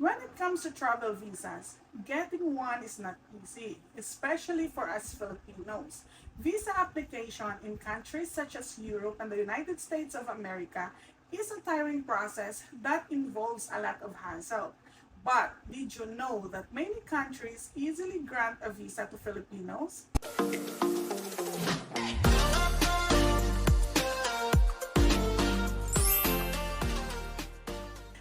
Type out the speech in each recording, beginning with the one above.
When it comes to travel visas, getting one is not easy, especially for us Filipinos. Visa application in countries such as Europe and the United States of America is a tiring process that involves a lot of hassle. But did you know that many countries easily grant a visa to Filipinos?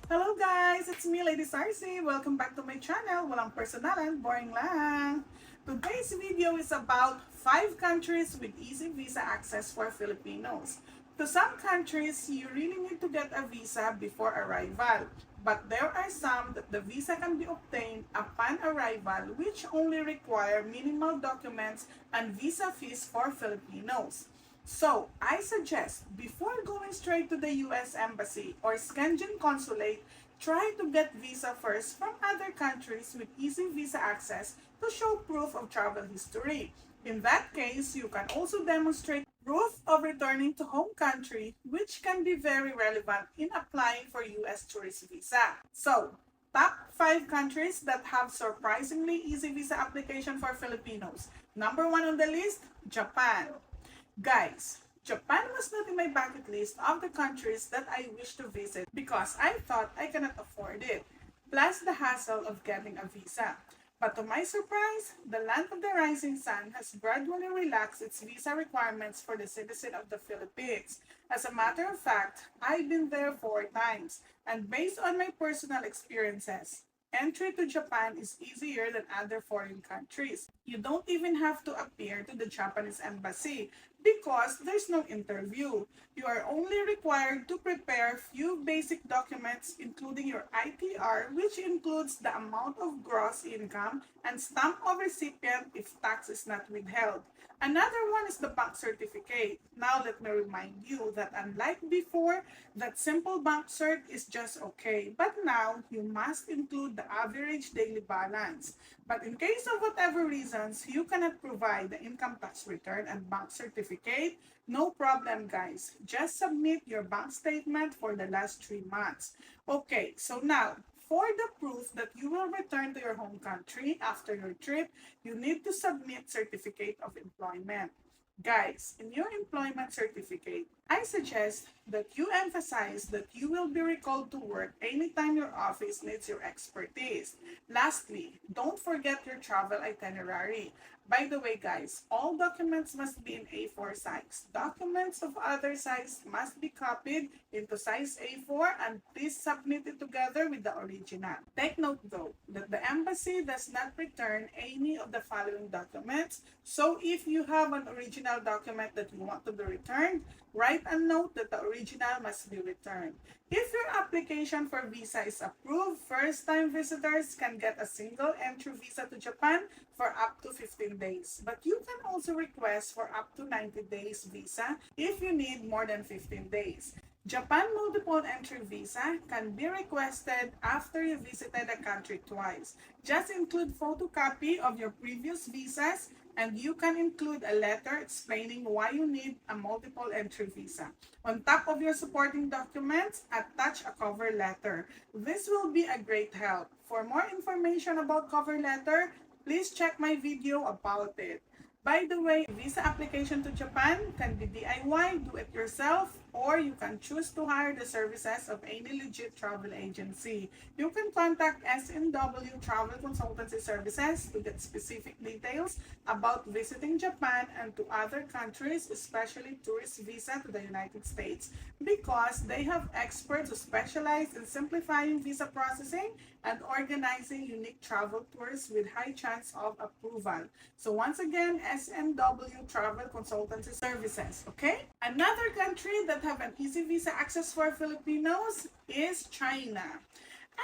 Hello guys! It's me, Lady Sarcy. Welcome back to my channel. Walang personalan, boring lang. Today's video is about 5 countries with easy visa access for Filipinos. To some countries, you really need to get a visa before arrival. But there are some that the visa can be obtained upon arrival, which only require minimal documents and visa fees for Filipinos. So, I suggest, before going straight to the US Embassy or Schengen Consulate, try to get visa first from other countries with easy visa access to show proof of travel history. In that case, you can also demonstrate proof of returning to home country, which can be very relevant in applying for US tourist visa. So, top 5 countries that have surprisingly easy visa application for Filipinos. Number 1 on the list, Japan. Guys, Japan was not in my bucket list of the countries that I wish to visit because I thought I cannot afford it, plus the hassle of getting a visa. But to my surprise, the land of the rising sun has gradually relaxed its visa requirements for the citizen of the Philippines. As a matter of fact, I've been there 4 times, and based on my personal experiences, entry to Japan is easier than other foreign countries. You don't even have to appear to the Japanese embassy because there's no interview. You are only required to prepare few basic documents including your ITR, which includes the amount of gross income, and stamp of recipient if tax is not withheld. Another one is the bank certificate. Now let me remind you that unlike before, that simple bank cert is just okay. But now, you must include the average daily balance. But in case of whatever reasons, you cannot provide the income tax return and bank certificate, no problem guys. Just submit your bank statement for the last 3 months. Okay, so now, for the proof that you will return to your home country after your trip, you need to submit certificate of employment. Guys, in your employment certificate, I suggest that you emphasize that you will be recalled to work anytime your office needs your expertise. Lastly, don't forget your travel itinerary. By the way, guys, all documents must be in A4 size. Documents of other size must be copied into size A4 and please submit it together with the original. Take note though, that the embassy does not return any of the following documents. So if you have an original document that you want to be returned, write a note that the original must be returned. If your application for visa is approved, first-time visitors can get a single entry visa to Japan for up to 15 days. But you can also request for up to 90 days visa if you need more than 15 days. Japan multiple entry visa can be requested after you visited a country twice. Just include photocopy of your previous visas and you can include a letter explaining why you need a multiple entry visa. On top of your supporting documents, attach a cover letter. This will be a great help. For more information about cover letter, please check my video about it. By the way, visa application to Japan can be DIY, do it yourself, or you can choose to hire the services of any legit travel agency. You can contact SNW Travel Consultancy Services to get specific details about visiting Japan and to other countries, especially tourist visa to the United States, because they have experts who specialize in simplifying visa processing and organizing unique travel tours with high chance of approval. So once again, SNW Travel Consultancy Services, okay? Another country that have an easy visa access for Filipinos is China.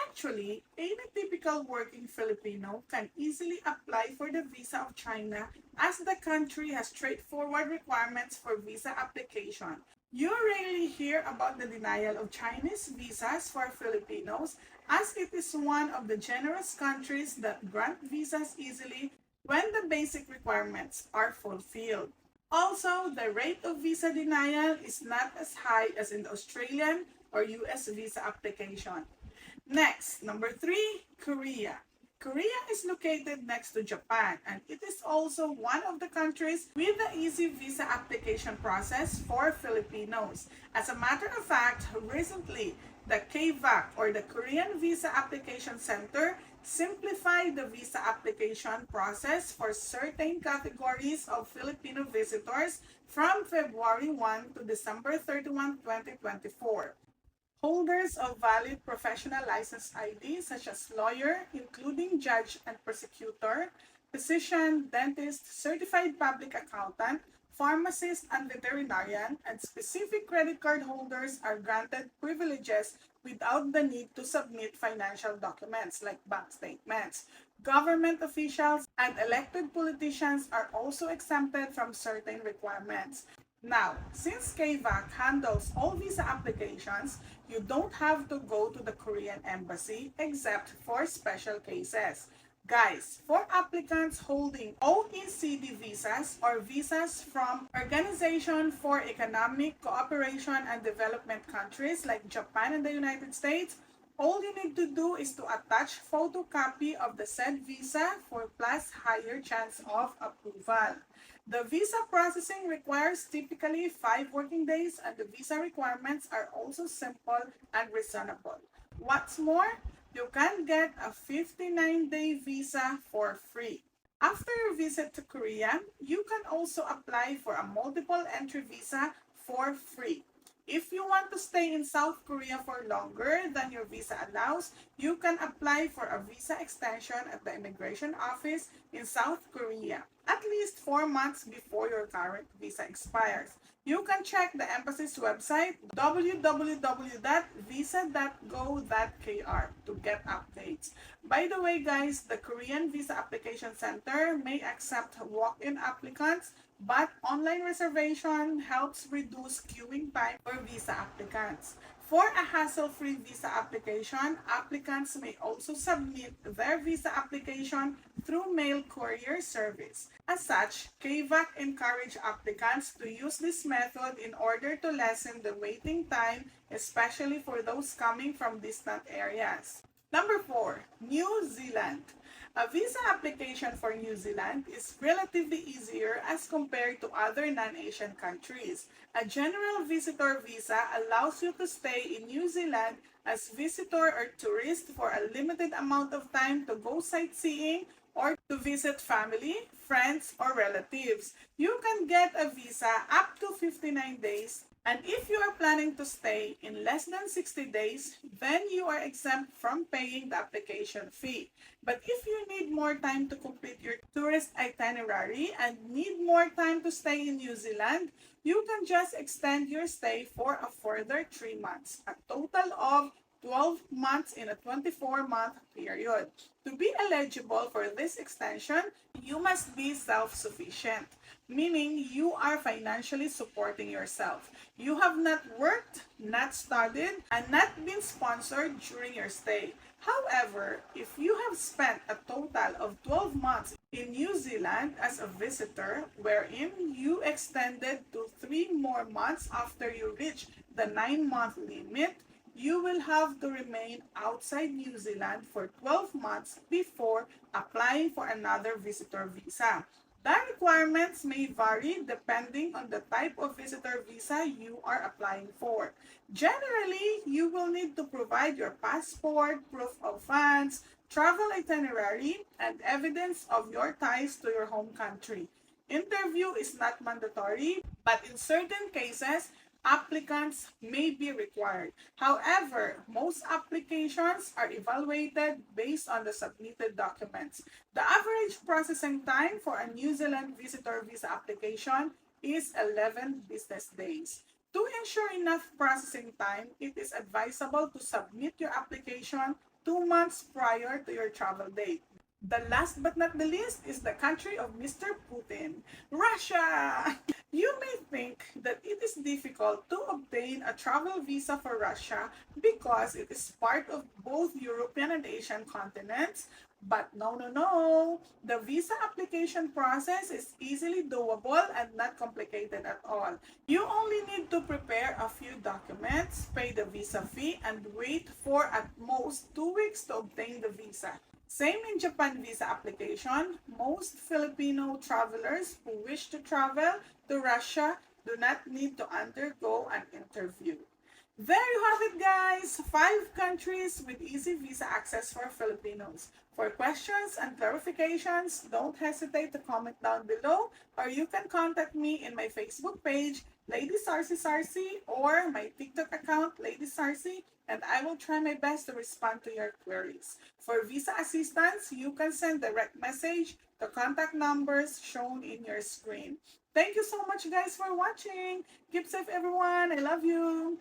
Actually, any typical working Filipino can easily apply for the visa of China as the country has straightforward requirements for visa application. You rarely hear about the denial of Chinese visas for Filipinos as it is one of the generous countries that grant visas easily when the basic requirements are fulfilled. Also, the rate of visa denial is not as high as in the Australian or US visa application. Next, number 3, Korea. Korea is located next to Japan, and it is also one of the countries with the easy visa application process for Filipinos. As a matter of fact, recently, the KVAC or the Korean Visa Application Center simplified the visa application process for certain categories of Filipino visitors from February 1 to December 31, 2024. Holders of valid professional license ID such as lawyer, including judge and prosecutor, physician, dentist, certified public accountant, pharmacist, and veterinarian, and specific credit card holders are granted privileges without the need to submit financial documents like bank statements. Government officials and elected politicians are also exempted from certain requirements. Now, since KVAC handles all visa applications, you don't have to go to the Korean embassy except for special cases. Guys, for applicants holding OECD visas or visas from Organization for Economic Cooperation and Development countries like Japan and the United States, all you need to do is to attach photocopy of the said visa for plus higher chance of approval. The visa processing requires typically 5 working days, and the visa requirements are also simple and reasonable. What's more, you can get a 59-day visa for free. After your visit to Korea, you can also apply for a multiple entry visa for free. If you want to stay in South Korea for longer than your visa allows, you can apply for a visa extension at the immigration office in South Korea, at least 4 months before your current visa expires. You can check the embassy's website, www.visa.go.kr, to get updates. By the way, guys, the Korean Visa Application Center may accept walk-in applicants, but online reservation helps reduce queuing time for visa applicants. For a hassle-free visa application, applicants may also submit their visa application through mail courier service. As such, KVAC encourage applicants to use this method in order to lessen the waiting time, especially for those coming from distant areas. Number 4, New Zealand. A visa application for New Zealand is relatively easier as compared to other non-Asian countries. A general visitor visa allows you to stay in New Zealand as visitor or tourist for a limited amount of time to go sightseeing or to visit family, friends, or relatives. You can get a visa up to 59 days. And if you are planning to stay in less than 60 days, then you are exempt from paying the application fee. But if you need more time to complete your tourist itinerary and need more time to stay in New Zealand, you can just extend your stay for a further 3 months, a total of 12 months in a 24-month period. To be eligible for this extension, you must be self-sufficient, meaning you are financially supporting yourself. You have not worked, not studied, and not been sponsored during your stay. However, if you have spent a total of 12 months in New Zealand as a visitor, wherein you extended to 3 more months after you reach the 9-month limit, you will have to remain outside New Zealand for 12 months before applying for another visitor visa. The requirements may vary depending on the type of visitor visa you are applying for. Generally, you will need to provide your passport, proof of funds, travel itinerary, and evidence of your ties to your home country. Interview is not mandatory, but in certain cases, applicants may be required. However, most applications are evaluated based on the submitted documents. The average processing time for a New Zealand visitor visa application is 11 business days. To ensure enough processing time, it is advisable to submit your application 2 months prior to your travel date. The last but not the least is the country of Mr. Putin, Russia. You may think that it is difficult to obtain a travel visa for Russia because it is part of both European and Asian continents. But no, no, no. The visa application process is easily doable and not complicated at all. You only need to prepare a few documents, pay the visa fee, and wait for at most 2 weeks to obtain the visa. Same in Japan visa application. Most Filipino travelers who wish to travel to Russia do not need to undergo an interview. There you have it, guys. 5 countries with easy visa access for Filipinos. For questions and clarifications, don't hesitate to comment down below, or you can contact me in my Facebook page, Lady Sarcy, or my TikTok account, Lady Sarcy, and I will try my best to respond to your queries. For visa assistance, you can send direct message to contact numbers shown in your screen. Thank you so much, guys, for watching. Keep safe, everyone. I love you.